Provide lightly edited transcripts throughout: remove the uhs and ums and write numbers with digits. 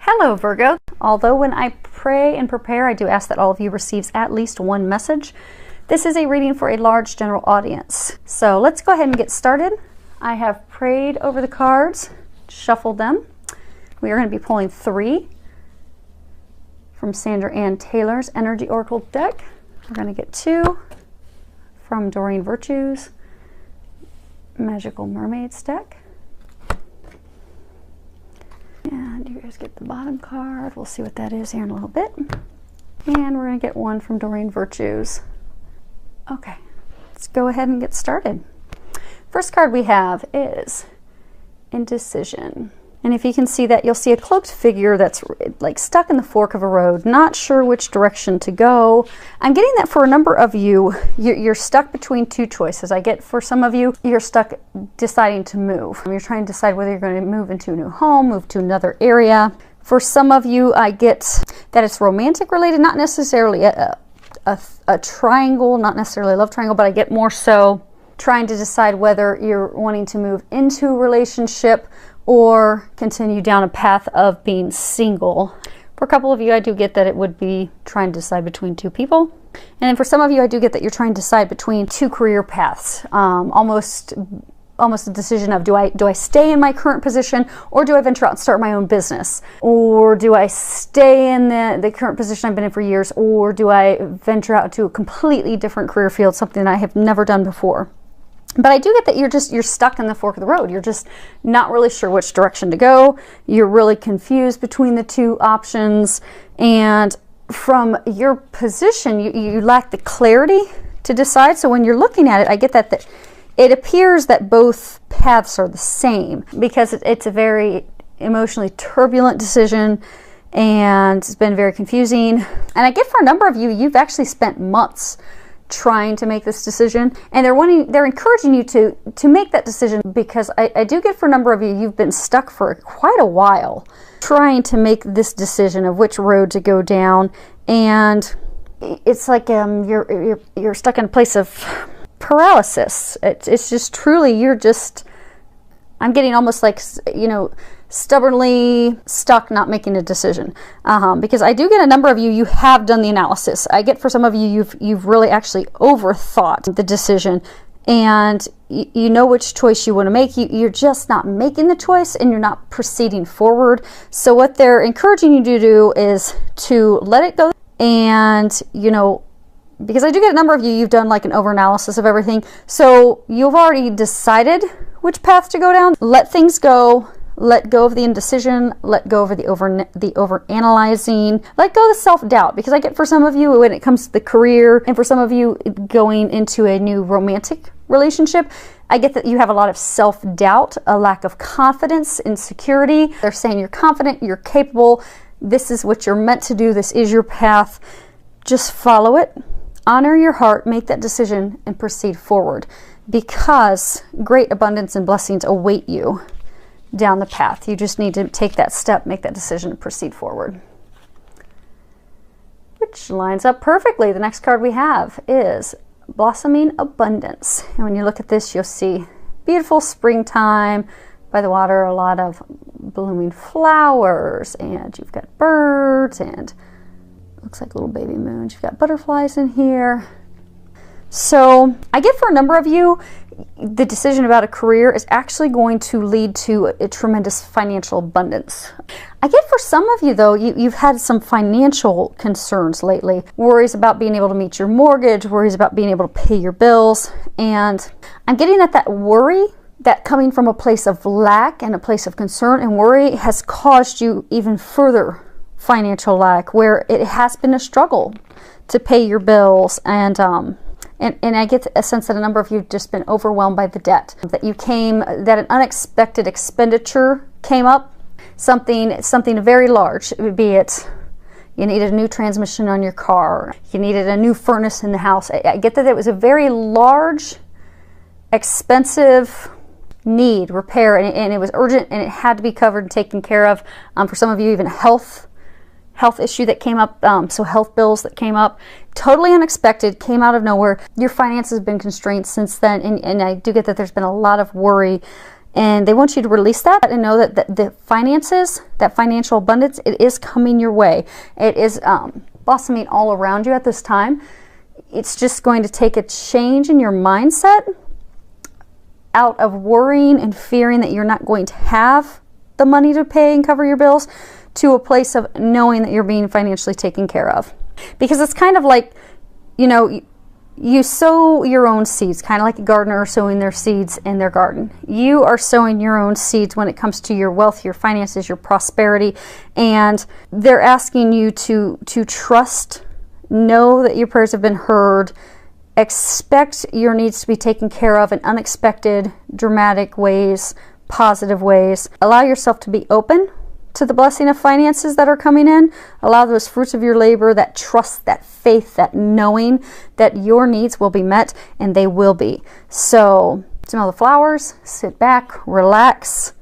Hello Virgo. Although when I pray and prepare, I do ask that all of you receives at least one message. This is a reading for a large general audience. So let's go ahead and get started. I have prayed over the cards, shuffled them. We are going to be pulling 3 from Sandra Ann Taylor's Energy Oracle deck. We're going to get 2 from Doreen Virtue's Magical Mermaids deck. And you guys get the bottom card. We'll see what that is here in a little bit. And we're going to get 1 from Doreen Virtue's. Okay, let's go ahead and get started. First card we have is Indecision. And if you can see that, you'll see a cloaked figure that's like stuck in the fork of a road, not sure which direction to go. I'm getting that for a number of you, you're stuck between 2 choices. I get for some of you, you're stuck deciding to move. You're trying to decide whether you're going to move into a new home, move to another area. For some of you, I get that it's romantic related, not necessarily a triangle, not necessarily a love triangle, but I get more so trying to decide whether you're wanting to move into a relationship or continue down a path of being single. For a couple of you, I do get that it would be trying to decide between 2 people. And then for some of you, I do get that you're trying to decide between 2 career paths. Almost a decision of do I stay in my current position, or do I venture out and start my own business? Or do I stay in the current position I've been in for years, or do I venture out to a completely different career field, something I have never done before? But I do get that you're stuck in the fork of the road. You're just not really sure which direction to go. You're really confused between the 2 options. And from your position, you lack the clarity to decide. So when you're looking at it, I get that it appears that both paths are the same, because it's a very emotionally turbulent decision and it's been very confusing. And I get for a number of you, you've actually spent months trying to make this decision, and they're encouraging you to make that decision, because I do get for a number of you, you've been stuck for quite a while trying to make this decision of which road to go down. And it's like you're stuck in a place of paralysis. It's just truly, I'm getting almost like, stubbornly stuck not making a decision, because I do get a number of you have done the analysis. I get for some of you, you've really actually overthought the decision, and you know which choice you want to make. You're just not making the choice, and you're not proceeding forward. So what they're encouraging you to do is to let it go. And because I do get a number of you've done like an over-analysis of everything, so you've already decided which path to go down. Let things go. Let go of the indecision, let go of the over-analyzing, let go of the self-doubt. Because I get for some of you, when it comes to the career, and for some of you going into a new romantic relationship, I get that you have a lot of self-doubt, a lack of confidence, insecurity. They're saying you're confident, you're capable, this is what you're meant to do, this is your path. Just follow it, honor your heart, make that decision, and proceed forward. Because great abundance and blessings await you down the path. You just need to take that step, make that decision, and proceed forward. Which lines up perfectly. The next card we have is Blossoming Abundance. And when you look at this, you'll see beautiful springtime by the water, a lot of blooming flowers, and you've got birds, and looks like little baby moons. You've got butterflies in here. So I get for a number of you, the decision about a career is actually going to lead to a tremendous financial abundance. I get for some of you though, you've had some financial concerns lately. Worries about being able to meet your mortgage, worries about being able to pay your bills. And I'm getting at that worry, that coming from a place of lack and a place of concern and worry has caused you even further financial lack, where it has been a struggle to pay your bills. And I get a sense that a number of you have just been overwhelmed by the debt. That an unexpected expenditure came up, something very large, be it you needed a new transmission on your car, you needed a new furnace in the house. I get that it was a very large, expensive need, repair, and it was urgent, and it had to be covered and taken care of. For some of you, even health issue that came up, so health bills that came up, totally unexpected, came out of nowhere. Your finances have been constrained since then, and I do get that there's been a lot of worry And they want you to release that and know that the finances, that financial abundance, it is coming your way. It is blossoming all around you at this time. It's just going to take a change in your mindset out of worrying and fearing that you're not going to have the money to pay and cover your bills, to a place of knowing that you're being financially taken care of. Because it's kind of like, you know, you sow your own seeds, kind of like a gardener sowing their seeds in their garden. You are sowing your own seeds when it comes to your wealth, your finances, your prosperity, and they're asking you to trust, know that your prayers have been heard, expect your needs to be taken care of in unexpected, dramatic ways, positive ways. Allow yourself to be open to the blessing of finances that are coming in. Allow those fruits of your labor, that trust, that faith, that knowing that your needs will be met, and they will be. So smell the flowers, sit back, relax,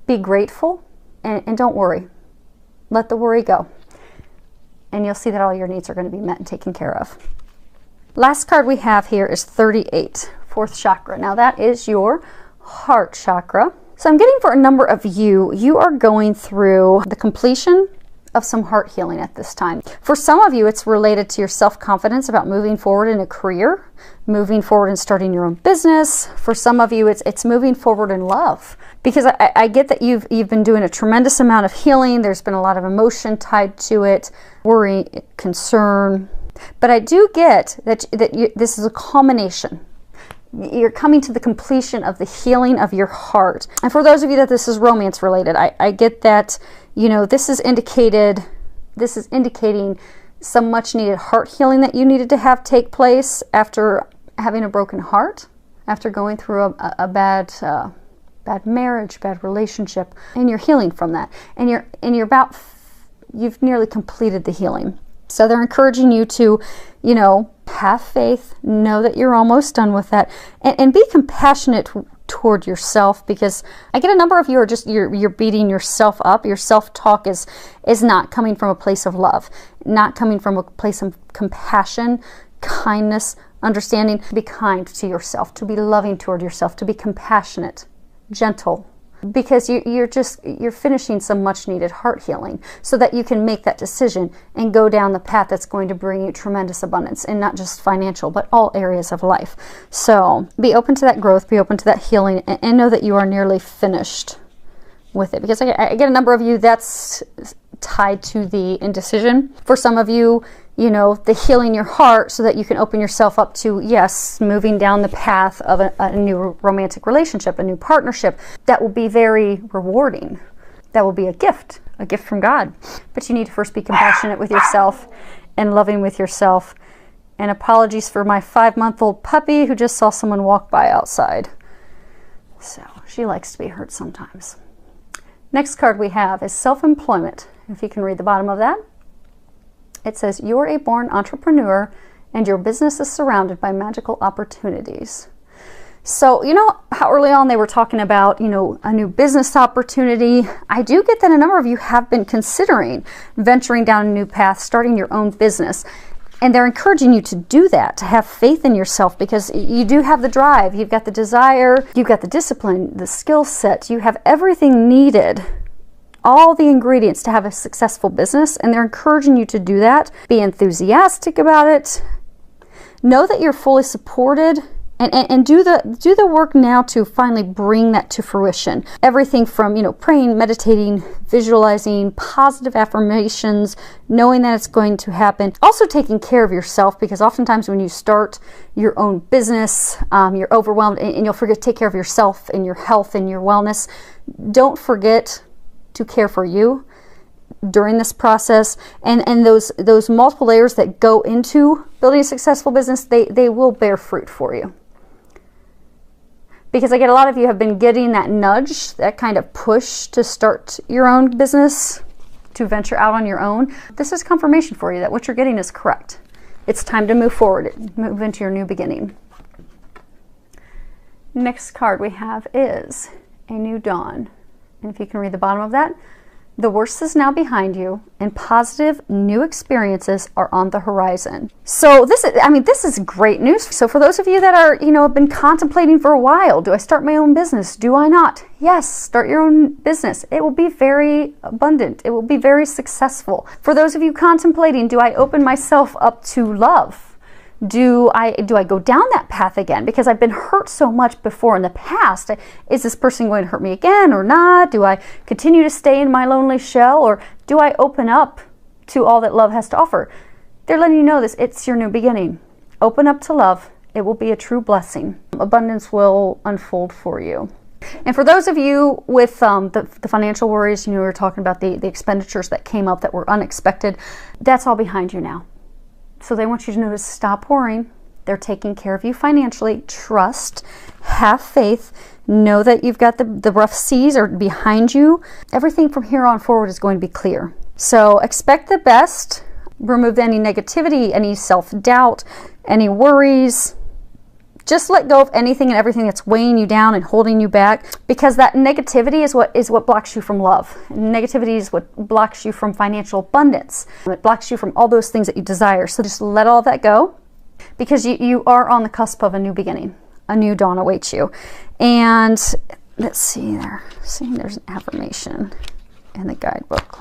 be grateful, and don't worry. Let the worry go. And you'll see that all your needs are going to be met and taken care of. Last card we have here is 38, fourth chakra. Now that is your heart chakra. So I'm getting for a number of you are going through the completion of some heart healing at this time. For some of you, it's related to your self-confidence about moving forward in a career, moving forward and starting your own business. For some of you, it's moving forward in love. Because I get that you've been doing a tremendous amount of healing. There's been a lot of emotion tied to it, worry, concern. But I do get that this is a culmination. You're coming to the completion of the healing of your heart. And for those of you that this is romance related, I get that, you know, this is indicating some much needed heart healing that you needed to have take place after having a broken heart, after going through a bad marriage, bad relationship, and you're healing from that. And you've nearly completed the healing. So they're encouraging you to, you know, have faith, know that you're almost done with that, and be compassionate toward yourself, because I get a number of you are just, you're beating yourself up. Your self-talk is not coming from a place of love, not coming from a place of compassion, kindness, understanding. To be kind to yourself, to be loving toward yourself, to be compassionate, gentle, because you're finishing some much needed heart healing so that you can make that decision and go down the path that's going to bring you tremendous abundance, and not just financial, but all areas of life. So be open to that growth, be open to that healing, and know that you are nearly finished with it. Because I get a number of you that's tied to the indecision. For some of you, you know, the healing your heart so that you can open yourself up to, yes, moving down the path of a new romantic relationship, a new partnership that will be very rewarding. That will be a gift from God. But you need to first be compassionate with yourself and loving with yourself. And apologies for my 5-month-old puppy who just saw someone walk by outside. So she likes to be hurt sometimes. Next card we have is self-employment. If you can read the bottom of that. It says, you're a born entrepreneur and your business is surrounded by magical opportunities. So, you know how early on they were talking about, you know, a new business opportunity. I do get that a number of you have been considering venturing down a new path, starting your own business. And they're encouraging you to do that, to have faith in yourself, because you do have the drive, you've got the desire, you've got the discipline, the skill set, you have everything needed, all the ingredients to have a successful business, and they're encouraging you to do that. Be enthusiastic about it. Know that you're fully supported, and do the work now to finally bring that to fruition. Everything from, you know, praying, meditating, visualizing, positive affirmations, knowing that it's going to happen. Also taking care of yourself, because oftentimes when you start your own business, you're overwhelmed and you'll forget to take care of yourself and your health and your wellness. Don't forget to care for you during this process, and those multiple layers that go into building a successful business, they will bear fruit for you. Because I get a lot of you have been getting that nudge, that kind of push to start your own business, to venture out on your own. This is confirmation for you that what you're getting is correct. It's time to move forward, move into your new beginning. Next card we have is a new dawn. And if you can read the bottom of that, The worst is now behind you, and positive new experiences are on the horizon. So this is great news. So for those of you that are, have been contemplating for a while, do I start my own business? Do I not? Yes, start your own business. It will be very abundant. It will be very successful. For those of you contemplating, do I open myself up to love? Do I go down that path again? Because I've been hurt so much before in the past. Is this person going to hurt me again or not? Do I continue to stay in my lonely shell, or do I open up to all that love has to offer? They're letting you know this. It's your new beginning. Open up to love. It will be a true blessing. Abundance will unfold for you. And for those of you with the financial worries, we were talking about the expenditures that came up that were unexpected. That's all behind you now. So they want you to know to stop worrying. They're taking care of you financially. Trust, have faith, know that you've got the rough seas are behind you. Everything from here on forward is going to be clear. So expect the best. Remove any negativity, any self-doubt, any worries. Just let go of anything and everything that's weighing you down and holding you back, because that negativity is what blocks you from love. Negativity is what blocks you from financial abundance. It blocks you from all those things that you desire. So just let all that go, because you are on the cusp of a new beginning. A new dawn awaits you. And let's see there. See, there's an affirmation in the guidebook.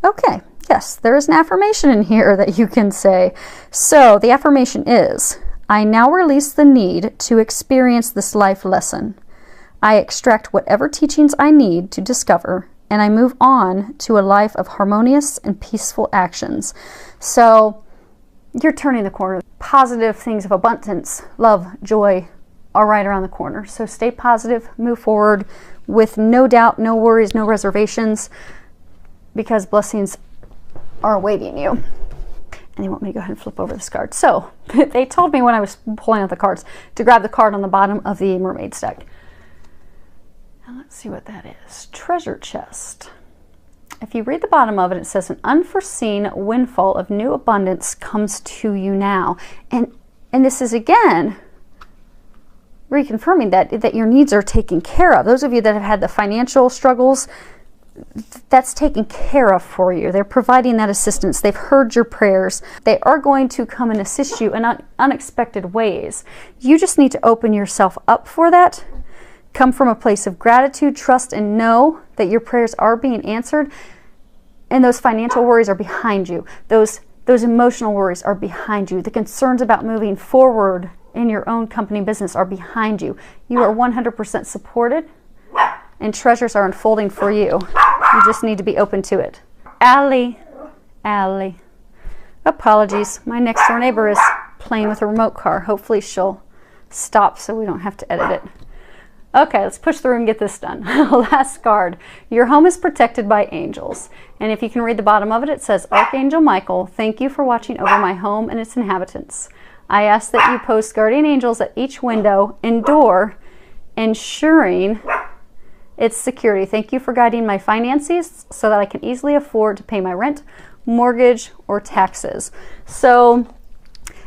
Okay, yes, there is an affirmation in here that you can say. So the affirmation is, I now release the need to experience this life lesson. I extract whatever teachings I need to discover, and I move on to a life of harmonious and peaceful actions. So you're turning the corner. Positive things of abundance, love, joy are right around the corner. So stay positive, move forward with no doubt, no worries, no reservations, because blessings are awaiting you. And they want me to go ahead and flip over this card. So they told me when I was pulling out the cards to grab the card on the bottom of the Mermaid's deck. Now let's see what that is. Treasure chest. If you read the bottom of it, it says an unforeseen windfall of new abundance comes to you now. And this is again reconfirming that your needs are taken care of. Those of you that have had the financial struggles, that's taken care of for you. They're providing that assistance. They've heard your prayers. They are going to come and assist you in unexpected ways. You just need to open yourself up for that. Come from a place of gratitude, trust, and know that your prayers are being answered, and those financial worries are behind you. Those emotional worries are behind you. The concerns about moving forward in your own company business are behind you. You are 100% supported, and treasures are unfolding for you. You just need to be open to it. Allie. Apologies. My next door neighbor is playing with a remote car. Hopefully she'll stop so we don't have to edit it. Okay, let's push through and get this done. Last card. Your home is protected by angels. And if you can read the bottom of it, it says, Archangel Michael, thank you for watching over my home and its inhabitants. I ask that you post guardian angels at each window and door, ensuring its security. Thank you for guiding my finances so that I can easily afford to pay my rent, mortgage, or taxes. So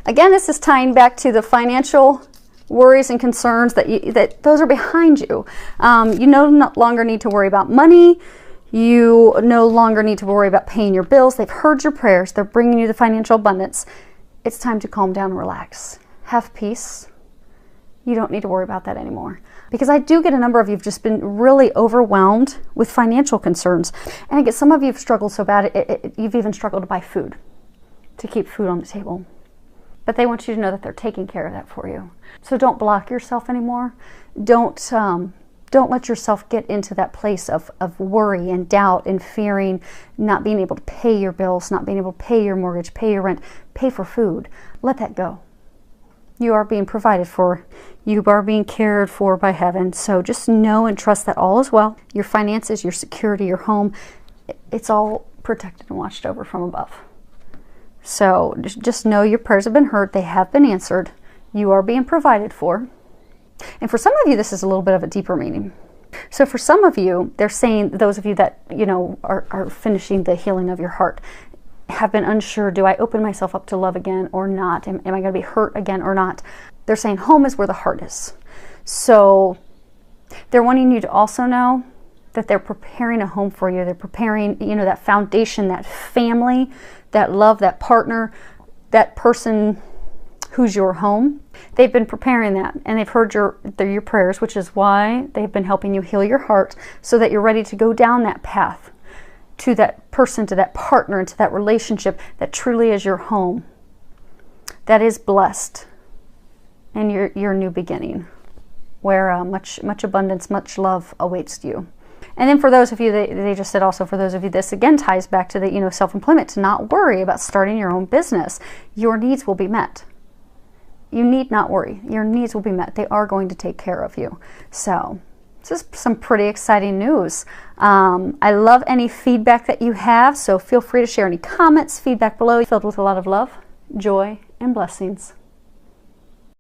again, this is tying back to the financial worries and concerns that those are behind you. You no longer need to worry about money. You no longer need to worry about paying your bills. They've heard your prayers. They're bringing you the financial abundance. It's time to calm down and relax. Have peace. You don't need to worry about that anymore. Because I do get a number of you have just been really overwhelmed with financial concerns. And I get some of you have struggled so bad, you've even struggled to buy food, to keep food on the table. But they want you to know that they're taking care of that for you. So don't block yourself anymore. Don't let yourself get into that place of worry and doubt and fearing not being able to pay your bills, not being able to pay your mortgage, pay your rent, pay for food. Let that go. You are being provided for. You are being cared for by heaven. So just know and trust that all is well. Your finances, your security, your home, it's all protected and watched over from above. So just know your prayers have been heard. They have been answered. You are being provided for. And for some of you, this is a little bit of a deeper meaning. So for some of you, they're saying, those of you that, are finishing the healing of your heart, have been unsure, do I open myself up to love again or not? Am I going to be hurt again or not? They're saying home is where the heart is. So they're wanting you to also know that they're preparing a home for you. They're preparing, you know, that foundation, that family, that love, that partner, that person who's your home. They've been preparing that, and they've heard your prayers, which is why they've been helping you heal your heart so that you're ready to go down that path to that person, to that partner, and to that relationship that truly is your home, that is blessed, and your new beginning, where much abundance, much love awaits you. And then for those of you, they just said also for those of you, this again ties back to the, you know, self-employment, to not worry about starting your own business. Your needs will be met. You need not worry. Your needs will be met. They are going to take care of you. So this is some pretty exciting news. I love any feedback that you have, so feel free to share any comments, feedback below, filled with a lot of love, joy, and blessings.